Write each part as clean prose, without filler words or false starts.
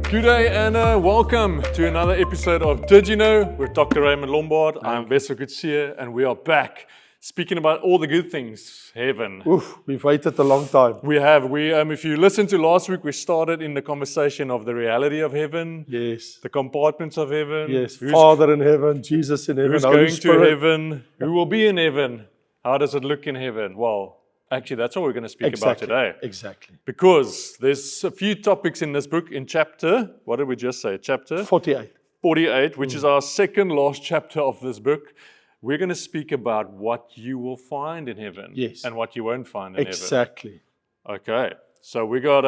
Good day and welcome to another episode of Did You Know with Dr. Raymond Lombard. I'm Wessel Kutsia and we are back speaking about all the good things, heaven. Oof, we've waited a long time. We have. If you listened to last week, we started in the conversation of the reality of heaven, Yes. the compartments of heaven, Yes. who's Father in heaven, Jesus in heaven, who's Holy going Spirit. to heaven, who will be in heaven, how does it look in heaven? Well, actually, that's what we're going to speak about today. Exactly. Because there's a few topics in this book in chapter, what did we just say? Chapter 48. 48, which is our second last chapter of this book. We're going to speak about what you will find in heaven Yes. and what you won't find in Exactly. heaven. Okay, so we got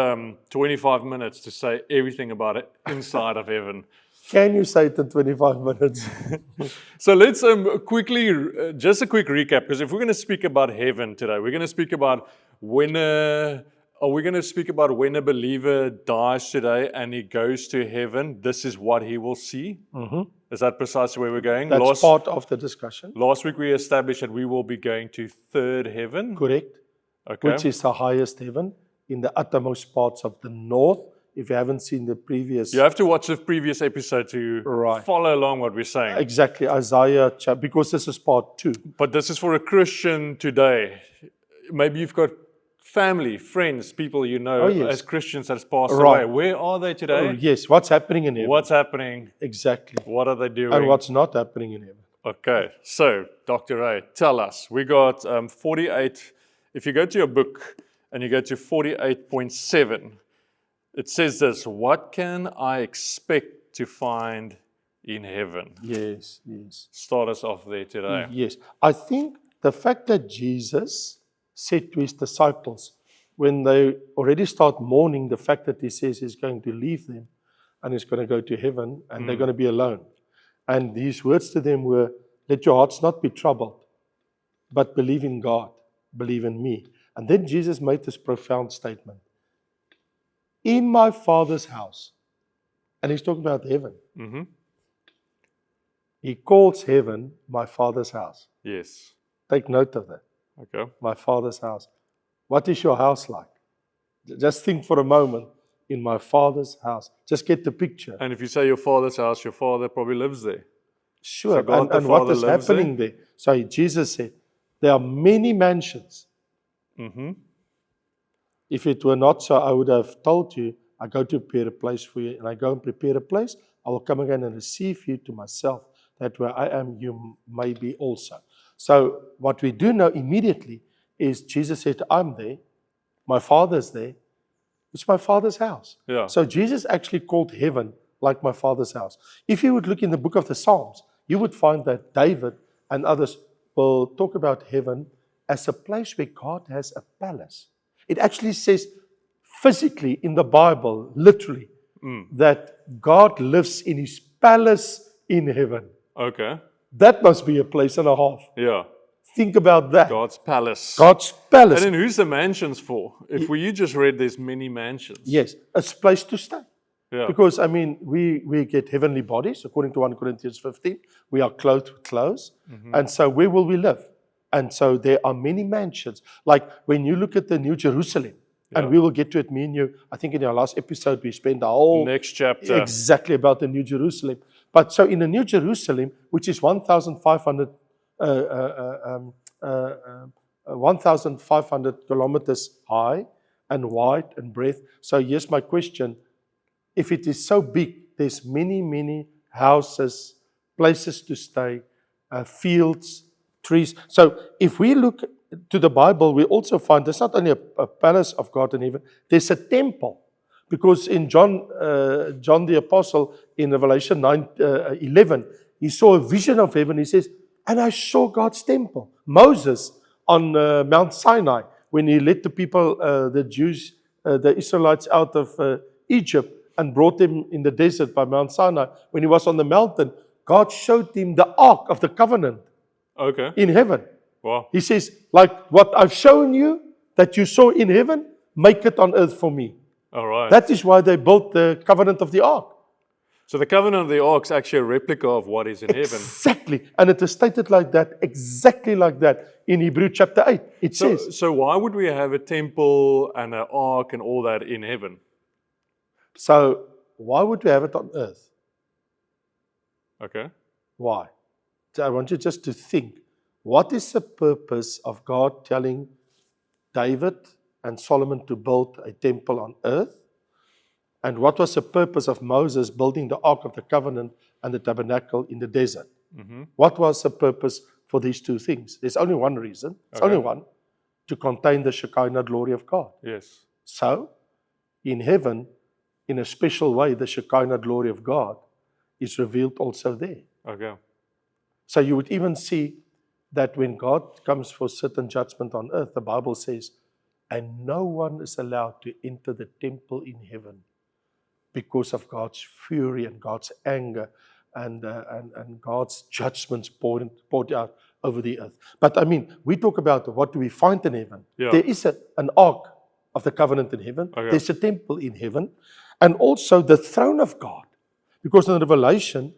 25 minutes to say everything about it inside of heaven. Can you say it in 25 minutes? So let's quickly, just a quick recap, because if we're going to speak about heaven today, we're going to speak about when a believer dies today and he goes to heaven, this is what he will see. Mm-hmm. Is that precisely where we're going? That's part of the discussion. Last week we established that we will be going to third heaven. Correct. Okay. Which is the highest heaven in the uttermost parts of the north. If you haven't seen the previous... You have to watch the previous episode to Right. follow along what we're saying. Exactly. Isaiah, because this is part 2. But this is for a Christian today. Maybe you've got family, friends, people you know as Christians that has passed Right. away. Where are they today? Oh, yes. What's happening in heaven? What's happening? Exactly. What are they doing? And what's not happening in heaven? Okay, so Dr. Ray, tell us. We got 48. If you go to your book and you go to 48.7, it says this: what can I expect to find in heaven? Yes, yes. Start us off there today. Yes. I think the fact that Jesus said to his disciples, when they already start mourning the fact that he says he's going to leave them and he's going to go to heaven and they're going to be alone. And his words to them were, let your hearts not be troubled, but believe in God, believe in me. And then Jesus made this profound statement. In my Father's house, and he's talking about heaven. Mm-hmm. He calls heaven my Father's house. Yes. Take note of that. Okay. My Father's house. What is your house like? Just think for a moment. In my Father's house. Just get the picture. And if you say your father's house, your father probably lives there. Sure. So God the and what Father is lives happening there? So Jesus said, there are many mansions. Mm-hmm. If it were not so, I would have told you, I go to prepare a place for you, and I go and prepare a place. I will come again and receive you to myself, that where I am, you may be also. So what we do know immediately is Jesus said, I'm there. My Father's there. It's my Father's house. Yeah. So Jesus actually called heaven like my Father's house. If you would look in the book of the Psalms, you would find that David and others will talk about heaven as a place where God has a palace. It actually says physically in the Bible, literally, that God lives in his palace in heaven. Okay. That must be a place and a half. Yeah. Think about that. God's palace. God's palace. And then who's the mansions for? If you just read there's many mansions. Yes, it's a place to stay. Yeah. Because, I mean, we get heavenly bodies, according to 1 Corinthians 15. We are clothed with clothes. Mm-hmm. And so where will we live? And so there are many mansions. Like when you look at the New Jerusalem, and we will get to it, me and you, I think in our last episode, we spent the whole... next chapter. Exactly about the New Jerusalem. But so in the New Jerusalem, which is 1,500 kilometers high and wide and breadth. So here's my question. If it is so big, there's many, many houses, places to stay, fields, trees. So if we look to the Bible, we also find there's not only a palace of God in heaven, there's a temple. Because in John the Apostle, in Revelation 9:11, he saw a vision of heaven. He says, and I saw God's temple. Moses on Mount Sinai, when he led the people, the Jews, the Israelites out of Egypt and brought them in the desert by Mount Sinai. When he was on the mountain, God showed him the Ark of the Covenant in heaven. Wow. He says, like what I've shown you that you saw in heaven, make it on earth for me. All right. That is why they built the covenant of the ark. So the covenant of the ark is actually a replica of what is in heaven. Exactly. And it is stated like that, exactly like that in Hebrews chapter 8. It says. So why would we have a temple and an ark and all that in heaven? So why would we have it on earth? Okay. Why? So I want you just to think, what is the purpose of God telling David and Solomon to build a temple on earth? And what was the purpose of Moses building the Ark of the Covenant and the tabernacle in the desert? Mm-hmm. What was the purpose for these two things? There's only one reason. It's Okay. only one. To contain the Shekinah glory of God. Yes. So, in heaven, in a special way, the Shekinah glory of God is revealed also there. Okay. So you would even see that when God comes for certain judgment on earth, the Bible says, and no one is allowed to enter the temple in heaven because of God's fury and God's anger and God's judgments poured out over the earth. But I mean, we talk about what do we find in heaven. Yeah. There is an ark of the covenant in heaven. Okay. There's a temple in heaven. And also the throne of God. Because in Revelation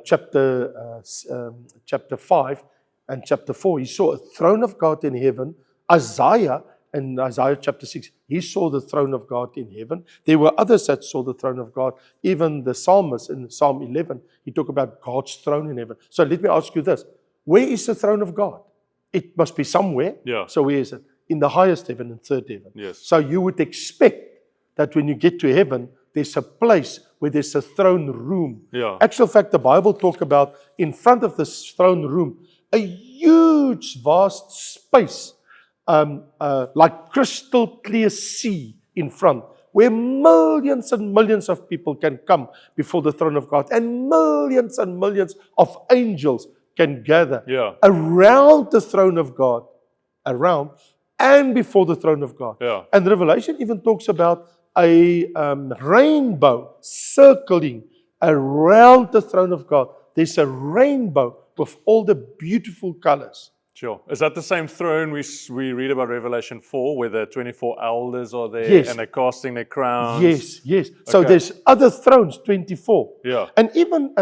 chapter 5 and chapter 4, he saw a throne of God in heaven. Isaiah, in Isaiah chapter 6, he saw the throne of God in heaven. There were others that saw the throne of God. Even the psalmist in Psalm 11, he talked about God's throne in heaven. So let me ask you this. Where is the throne of God? It must be somewhere. Yeah. So where is it? In the highest heaven and third heaven. Yes. So you would expect that when you get to heaven, there's a place where there's a throne room. Yeah. Actual fact, the Bible talk about in front of this throne room, a huge, vast space, like crystal clear sea in front, where millions and millions of people can come before the throne of God, and millions of angels can gather Yeah. around the throne of God, around and before the throne of God. Yeah. And Revelation even talks about a rainbow circling around the throne of God. There's a rainbow with all the beautiful colors. Sure. Is that the same throne we read about Revelation 4, where the 24 elders are there Yes. and they're casting their crowns? Yes, yes. So Okay. there's other thrones, 24. Yeah. And even,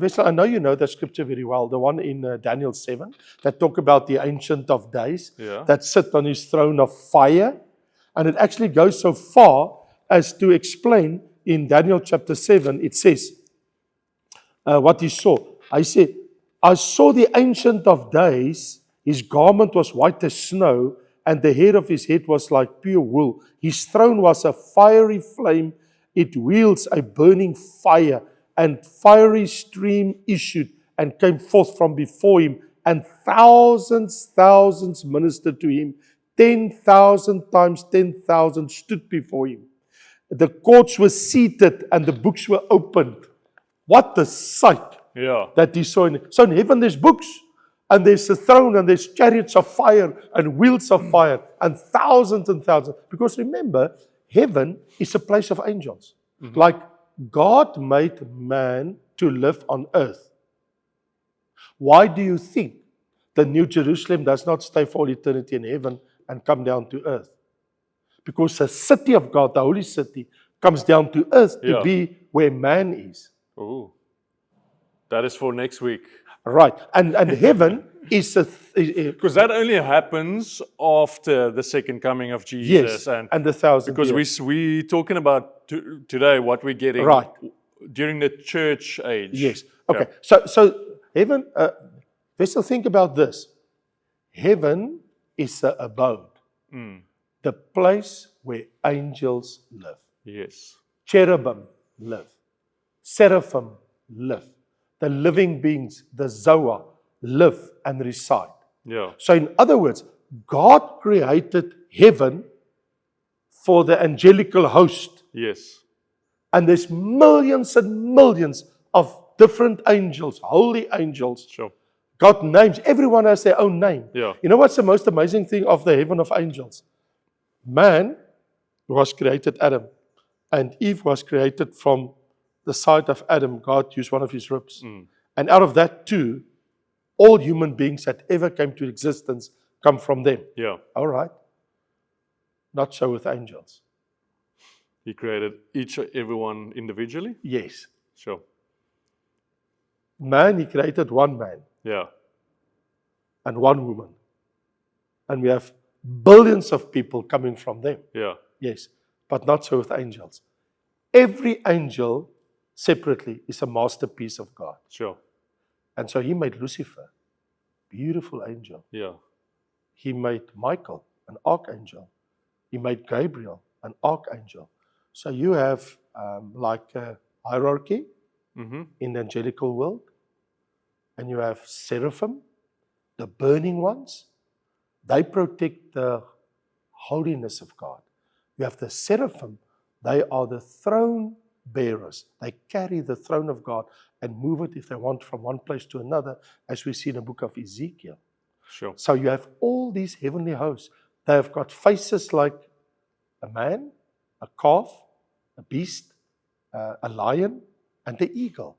Wessel, I know you know that scripture very well, the one in Daniel 7, that talk about the Ancient of Days, Yeah. that sit on his throne of fire. And it actually goes so far as to explain in Daniel chapter 7, it says, what he saw. I said, I saw the Ancient of Days, his garment was white as snow, and the hair of his head was like pure wool. His throne was a fiery flame, it wields a burning fire, and fiery stream issued and came forth from before him, and thousands ministered to him. 10,000 times 10,000 stood before him. The courts were seated and the books were opened. What a sight Yeah. that he saw. So in heaven there's books, and there's a throne, and there's chariots of fire and wheels of fire, and thousands. Because remember, heaven is a place of angels. Like God made man to live on earth. Why do you think the New Jerusalem does not stay for all eternity in heaven and come down to earth? Because the city of God, the holy city, comes down to earth to Yeah. be where man is. Ooh. That is for next week. Right. And heaven is Because that only happens after the second coming of Jesus. yes, and the thousand because years. we talking about today what we're getting Right. during the church age. Yes. Okay. So heaven, Vessel, think about this. Heaven is the abode, the place where angels live. Yes. Cherubim live. Seraphim live. The living beings, the Zoa, live and reside. Yeah. So in other words, God created heaven for the angelical host. Yes. And there's millions and millions of different angels, holy angels. Sure. God names, everyone has their own name. Yeah. You know what's the most amazing thing of the heaven of angels? Man was created Adam, and Eve was created from the side of Adam. God used one of his ribs. And out of that too, all human beings that ever came to existence come from them. Yeah. All right. Not so with angels. He created everyone individually. Yes. Sure. Man, he created one man Yeah. and one woman. And we have billions of people coming from them. Yeah. Yes. But not so with angels. every angel separately is a masterpiece of God. Sure. And so he made Lucifer, beautiful angel. Yeah. He made Michael, an archangel. He made Gabriel, an archangel. So you have like a hierarchy Mm-hmm. in the angelical world. And you have seraphim, the burning ones. They protect the holiness of God. You have the seraphim. They are the throne bearers. They carry the throne of God and move it if they want from one place to another, as we see in the book of Ezekiel. Sure. So you have all these heavenly hosts. They have got faces like a man, a calf, a beast, a lion, and the eagle.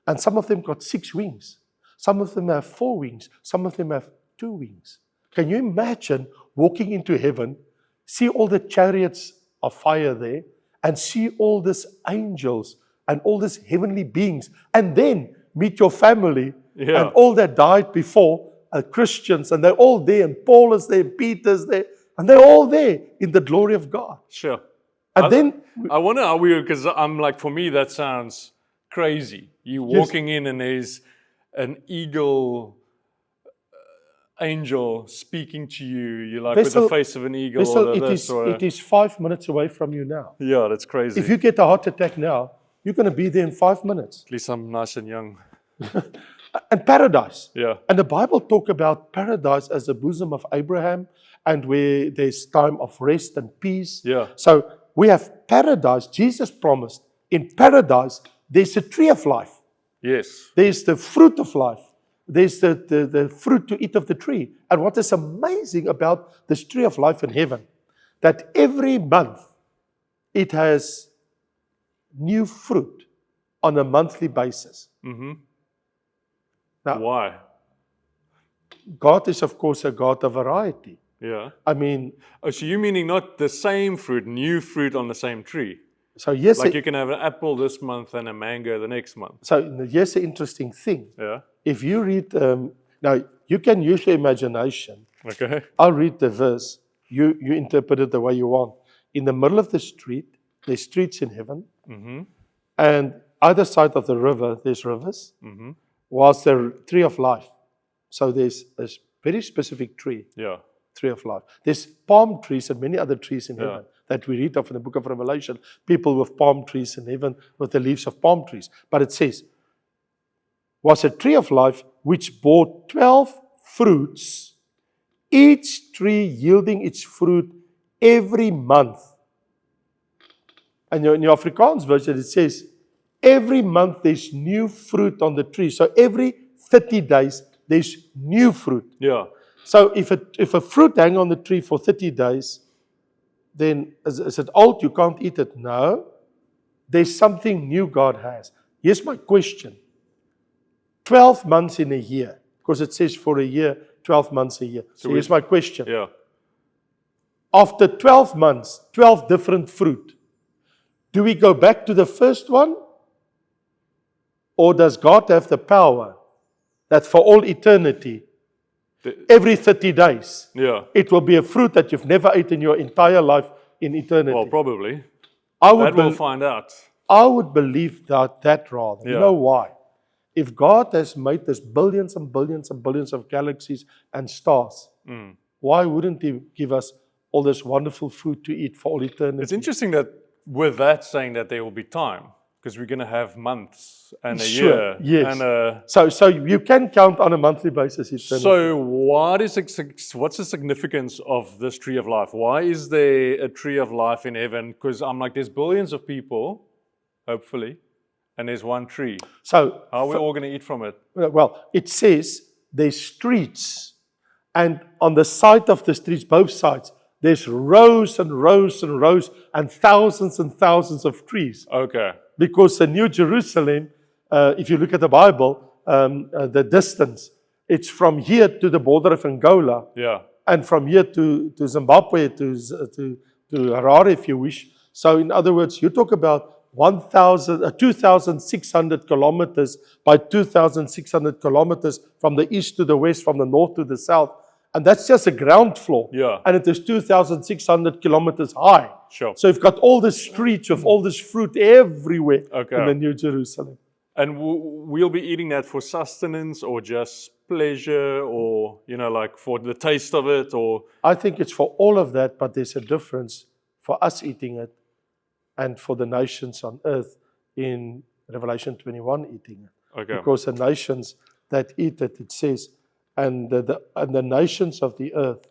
And some of them got 6 wings. Some of them have 4 wings. Some of them have 2 wings. Can you imagine walking into heaven, see all the chariots of fire there, and see all these angels and all these heavenly beings, and then meet your family Yeah. and all that died before are Christians, and they're all there, and Paul is there, Peter's there, and they're all there in the glory of God. Sure. And then, I wonder how weird, because I'm like, for me, that sounds crazy. You Yes. walking in and there's an eagle angel speaking to you. You're like with Vessel- the face of an eagle Vessel, or it this or it is 5 minutes away from you now. yeah, that's crazy. If you get a heart attack now, you're going to be there in 5 minutes. At least I'm nice and young. And paradise. Yeah. And the Bible talk about paradise as the bosom of Abraham, and where there's time of rest and peace. Yeah. So we have paradise. Jesus promised in paradise there's a tree of life. Yes. There's the fruit of life. There's the fruit to eat of the tree. And what is amazing about this tree of life in heaven, that every month it has new fruit on a monthly basis. Mm-hmm. Now, Why? God is, of course, a God of variety. Yeah. I mean, Oh, so you meaning not the same fruit, new fruit on the same tree? so yes, Like you can have an apple this month and a mango the next month. so here's the interesting thing. Yeah. If you read, now you can use your imagination. Okay. I'll read the verse. You interpret it the way you want. In the middle of the street, there's streets in heaven, Mm-hmm. and either side of the river, there's rivers, Mm-hmm. was the tree of life. So there's a very specific tree, Yeah. tree of life. There's palm trees and many other trees in Yeah. heaven that we read of in the book of Revelation. People with palm trees in heaven with the leaves of palm trees. But it says, was a tree of life which bore 12 fruits, each tree yielding its fruit every month. And in your Afrikaans version, it says, every month there's new fruit on the tree. So every 30 days, there's new fruit. Yeah. So if a fruit hang on the tree for 30 days, then is it old? You can't eat it? No. There's something new God has. Here's my question. 12 months in a year, because it says for a year, 12 months a year. So here's my question. Yeah. After 12 months, 12 different fruit, do we go back to the first one? Or does God have the power that for all eternity, every 30 days, Yeah. it will be a fruit that you've never eaten in your entire life in eternity? Well, probably. I would That we'll bel- find out. I would believe that rather. You Yeah. know why? If God has made this billions and billions and billions of galaxies and stars, why wouldn't He give us all this wonderful food to eat for all eternity? It's interesting that with that saying that there will be time, because we're going to have months and a Sure, year. yes. And a, So you can count on a monthly basis eternity. so what's the significance of this tree of life? Why is there a tree of life in heaven? Because I'm like, there's billions of people, hopefully, and there's one tree. So, How are we all going to eat from it? well, it says there's streets, and on the side of the streets, both sides, there's rows and rows and rows and thousands of trees. Okay. Because the New Jerusalem, if you look at the Bible, the distance, it's from here to the border of Angola, Yeah. and from here to Zimbabwe, to Harare, if you wish. So in other words, you talk about 2,600 kilometers by 2,600 kilometers from the east to the west, from the north to the south. And that's just the ground floor. Yeah. And it is 2,600 kilometers high. Sure. So you've got all the streets with all this fruit everywhere Okay. in the New Jerusalem. And we'll be eating that for sustenance or just pleasure or, like for the taste of it or... I think it's for all of that, but there's a difference for us eating it and for the nations on earth in Revelation 21 eating it. Okay. Because the nations that eat it, it says, and the nations of the earth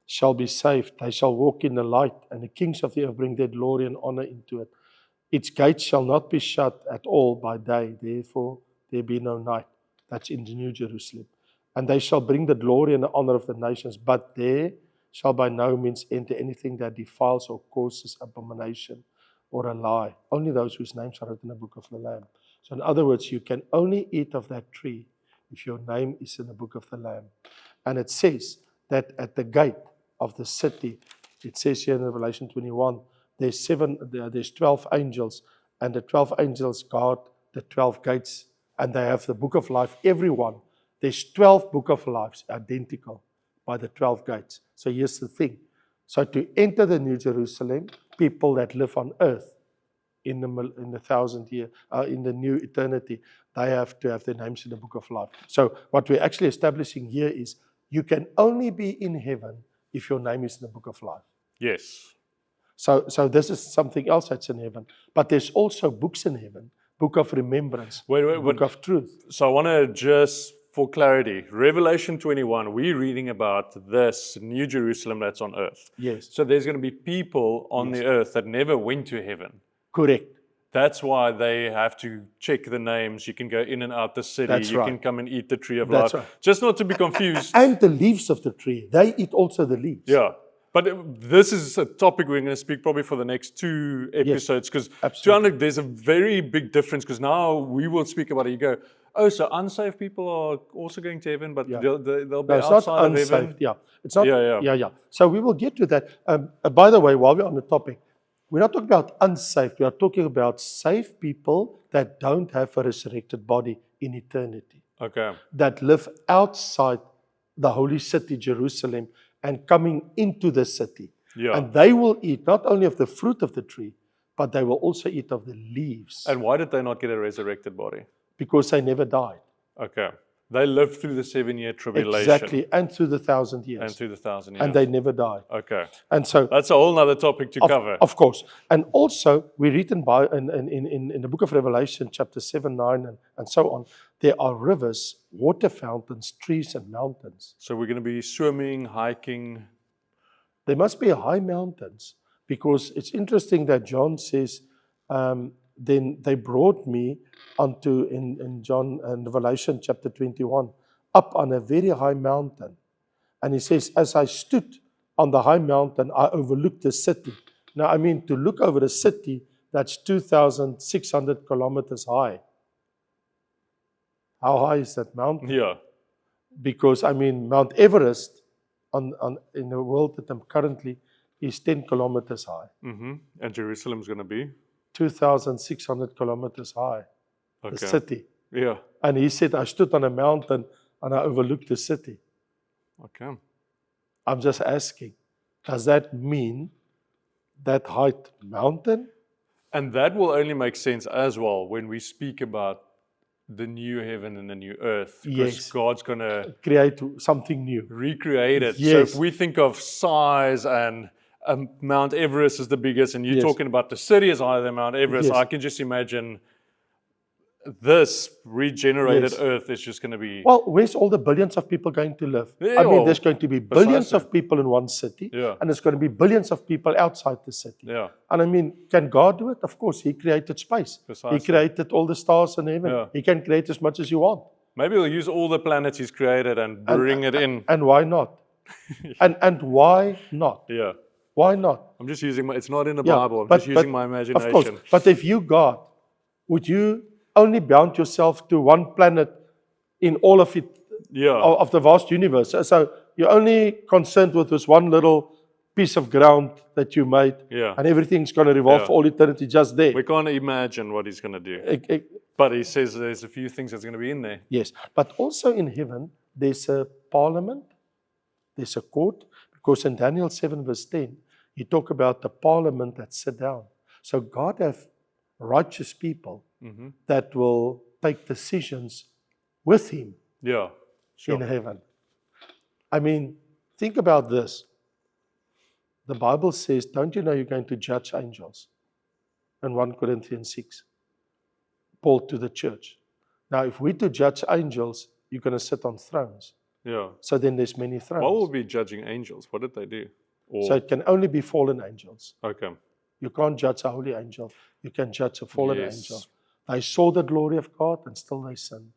shall be saved. They shall walk in the light, and the kings of the earth bring their glory and honor into it. Its gates shall not be shut at all by day, therefore there be no night. That's in the New Jerusalem. And they shall bring the glory and the honor of the nations, but there shall by no means enter anything that defiles or causes abomination or a lie. Only those whose names are written in the book of the Lamb. So in other words, you can only eat of that tree if your name is in the book of the Lamb. And it says that at the gate of the city, it says here in Revelation 21, there's 12 angels, and the 12 angels guard the 12 gates, and they have the book of life, everyone. There's 12 book of lives, identical by the 12 gates. So here's the thing. So to enter the New Jerusalem, people that live on earth in the 1,000 year, in the new eternity, they have to have their names in the book of life. So what we're actually establishing here is you can only be in heaven if your name is in the book of life. Yes. So this is something else that's in heaven. But there's also books in heaven. Book of remembrance. Book of truth. So I want to just, for clarity, Revelation 21, we're reading about this New Jerusalem that's on earth. Yes. So there's going to be people on the earth that never went to heaven. Correct. That's why they have to check the names. You can go in and out the city. That's you right. can come and eat the tree of That's life. right. Just not to be confused. And the leaves of the tree. They eat also the leaves. Yeah. But this is a topic we're going to speak probably for the next 2 episodes, because there's a very big difference, because now we will speak about it. You go, oh, so unsaved people are also going to heaven, but they'll be outside of heaven. Yeah, it's not. Yeah. So we will get to that. By the way, while we're on the topic, we're not talking about unsaved. We are talking about saved people that don't have a resurrected body in eternity, Okay. that live outside the holy city, Jerusalem, and coming into the city. Yeah. And they will eat not only of the fruit of the tree, but they will also eat of the leaves. And why did they not get a resurrected body? Because they never died. Okay. They lived through the 7-year tribulation. Exactly. And through the 1,000 years. And through the 1,000 years. And they never died. Okay. And so That's a whole other topic to cover. Of course. And also, we read in the book of Revelation, chapter 7, 9, and so on, there are rivers, water fountains, trees, and mountains. So we're going to be swimming, hiking. There must be high mountains, because it's interesting that John says, then they brought me unto, in Revelation chapter 21, up on a very high mountain. And he says, as I stood on the high mountain, I overlooked the city. Now, I mean, to look over a city that's 2,600 kilometers high. How high is that mountain? Yeah. Because, I mean, Mount Everest in the world that I'm currently is 10 kilometers high. Mm-hmm. And Jerusalem's going to be? 2,600 kilometers high. Okay. The city. Yeah. And he said, I stood on a mountain and I overlooked the city. Okay. I'm just asking, does that mean that height mountain? And that will only make sense as well when we speak about the new heaven and the new earth. Because Yes. God's going to Create something new. recreate it. So Yes. if we think of size and Mount Everest is the biggest, and you're Yes. talking about the city is higher than Mount Everest, Yes. I can just imagine this regenerated Yes. earth is just going to be... Well, where's all the billions of people going to live? Yeah, I mean, well, there's going to be billions precisely. of people in one city, Yeah. and there's going to be billions of people outside the city. Yeah. And I mean, can God do it? Of course, He created space. Precisely. He created all the stars in heaven. Yeah. He can create as much as you want. Maybe we'll use all the planets He's created and bring it in. And why not? and why not? Yeah. Why not? I'm just using it's not in the Yeah, Bible. I'm but- just using but my imagination. Of course. But if you, God, would you only bound yourself to one planet in all of it, Yeah. of the vast universe? So you're only concerned with this one little piece of ground that you made, Yeah. and everything's going to revolve Yeah. for all eternity just there. We can't imagine what He's going to do. But He says there's a few things that's going to be in there. Yes, but also in heaven, there's a parliament, there's a court, because in Daniel 7 verse 10, he talk about the parliament that sit down. So God have righteous people Mm-hmm. that will take decisions with him Yeah. Sure. in heaven. I mean, think about this. The Bible says, don't you know you're going to judge angels? In 1 Corinthians 6. Paul to the church. Now, if we're to judge angels, you're going to sit on thrones. Yeah. So then there's many thrones. What will be judging angels? What did they do? Or, So it can only be fallen angels. okay. You can't judge a holy angel. You can judge a fallen Yes. angel. They saw the glory of God and still they sinned.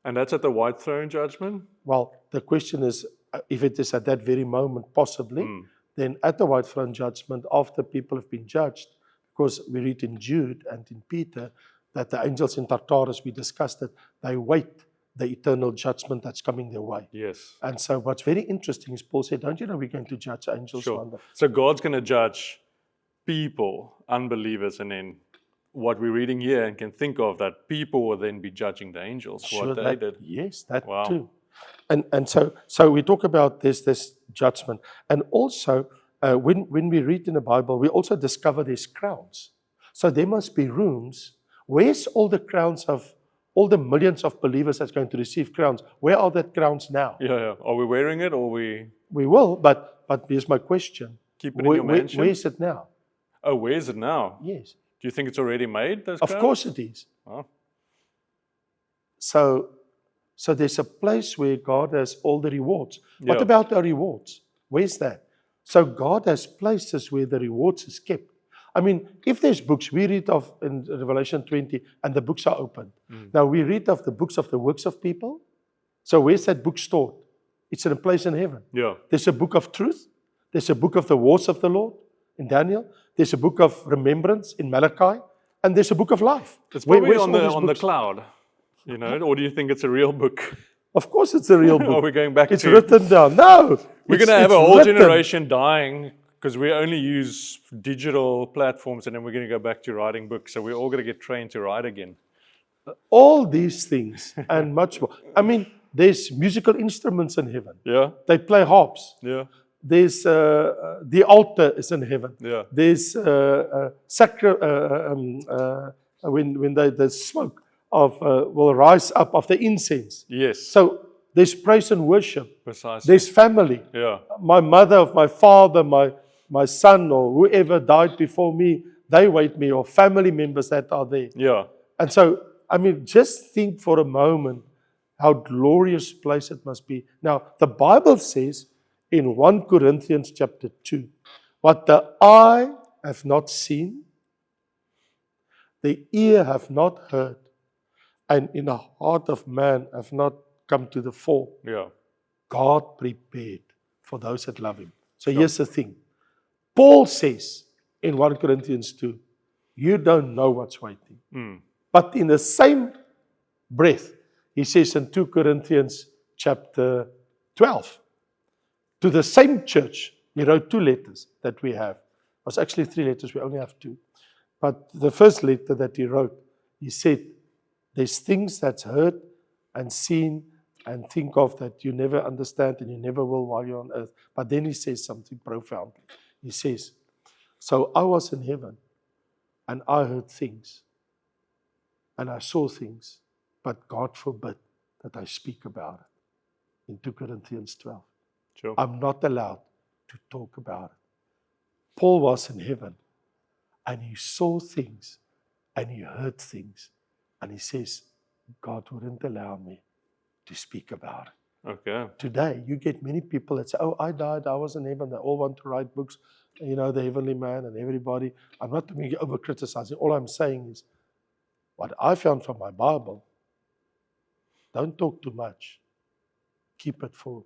And that's at the white throne judgment? Well, the question is, if it is at that very moment, possibly, then at the white throne judgment, after people have been judged, because we read in Jude and in Peter that the angels in Tartarus, we discussed it, they wait the eternal judgment that's coming their way. Yes. And so what's very interesting is Paul said, don't you know we're going to judge angels Sure. one day? So God's going to judge people, unbelievers, and then what we're reading here and can think of that people will then be judging the angels, Sure, what they that- did. Yes, that Wow. too. And so we talk about this judgment. And also, when we read in the Bible, we also discover there's crowns. So there must be rooms. Where's all the crowns of all the millions of believers that's going to receive crowns? Where are the crowns now? Yeah, yeah. Are we wearing it or we We will, but here's my question. keep it in your mansion? Where is it now? Oh, where is it now? Yes. Do you think it's already made, those Of crowns? course it is. Oh, So there's a place where God has all the rewards. What Yeah. about our rewards? Where's that? So God has places where the rewards is kept. I mean, if there's books, we read of in Revelation 20, and the books are opened. Now we read of the books of the works of people. So where's that book stored? It's in a place in heaven. yeah. There's a book of truth. There's a book of the wars of the Lord in Daniel. There's a book of remembrance in Malachi. And there's a book of life. It's probably Where's on all the these on the books? cloud, you know, or do you think it's a real book? Of course it's a real Are book. we going back It's to written down. No. We're going to have a whole generation dying because we only use digital platforms, and then we're going to go back to writing books. So we're all going to get trained to write again. All these things and much more. I mean, there's musical instruments in heaven. Yeah, They play harps. yeah, There's the altar is in heaven. yeah. There's when the smoke of will rise up of the incense. Yes, So there's praise and worship. precisely. There's family. Yeah, My mother, my father, my son, or whoever died before me, they wait me, or family members that are there. yeah, And so, I mean, just think for a moment how glorious place it must be. Now, the Bible says in 1 Corinthians chapter 2, what the eye have not seen, the ear have not heard, and in the heart of man have not come to the fore, yeah. God prepared for those that love him. So here's the thing. Paul says in 1 Corinthians 2, you don't know what's waiting. Mm. But in the same breath, he says in 2 Corinthians chapter 12, to the same church, he wrote 2 letters that we have. It was actually 3 letters, we only have 2. But the first letter that he wrote, he said, there's things that's heard and seen and think of that you never understand and you never will while you're on earth. But then he says something profoundly. He says, so I was in heaven and I heard things and I saw things, but God forbid that I speak about it. In 2 Corinthians 12. Sure. I'm not allowed to talk about it. Paul was in heaven and he saw things and he heard things. And he says, God wouldn't allow me to speak about it. Okay. Today, you get many people that say, oh, I died, I was in heaven. They all want to write books, you know, the heavenly man and everybody. I'm not being over criticizing. All I'm saying is, what I found from my Bible, don't talk too much. Keep it for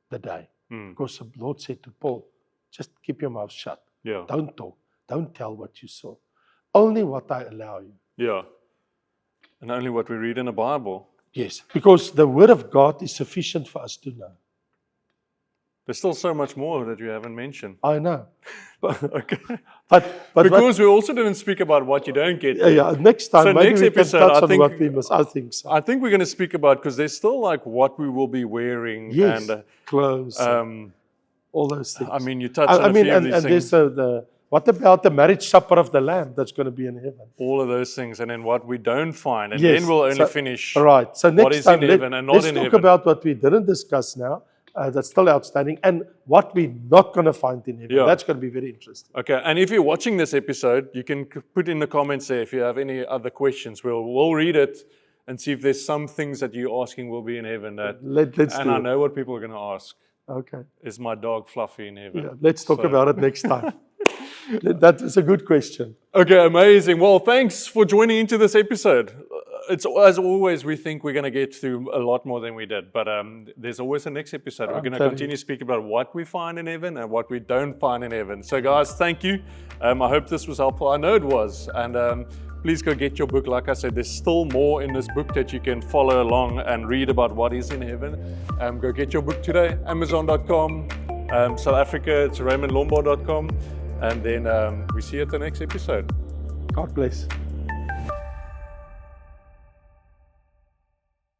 the day. Mm. Because the Lord said to Paul, just keep your mouth shut. Yeah. Don't talk. Don't tell what you saw. Only what I allow you. Yeah. And only what we read in the Bible. Yes, because the Word of God is sufficient for us to know. There's still so much more that you haven't mentioned. I know. Okay. But Because we also didn't speak about what you don't get. yeah, next time So maybe next we can episode, touch I on think- what we must. I think so. I think we're going to speak about, because there's still like what we will be wearing. Yes, And clothes, all those things. I mean, you touched on I a mean, few of and these things. there's what about the marriage supper of the Lamb that's going to be in heaven? All of those things. And then what we don't find. And Yes, then we'll only so- finish. All right. So next is time, in heaven and not let's in talk heaven. about what we didn't discuss now. That's still outstanding, and what we're not going to find in heaven. Yeah. That's going to be very interesting. Okay, and if you're watching this episode, you can put in the comments there if you have any other questions. We'll read it and see if there's some things that you're asking will be in heaven. Let's And do I it. know what people are going to ask. Okay. Is my dog Fluffy in heaven? Yeah, let's talk So- about it next time. That is a good question. Okay, amazing. Well, thanks for joining into this episode. It's as always, we think we're going to get through a lot more than we did, but there's always a next episode. We're going to telling continue speaking about what we find in heaven and what we don't find in heaven. So, guys, thank you. I hope this was helpful. I know it was, and please go get your book. Like I said, there's still more in this book that you can follow along and read about what is in heaven. Go get your book today. Amazon.com. South Africa, it's RaymondLombard.com. And then we see you at the next episode. God bless.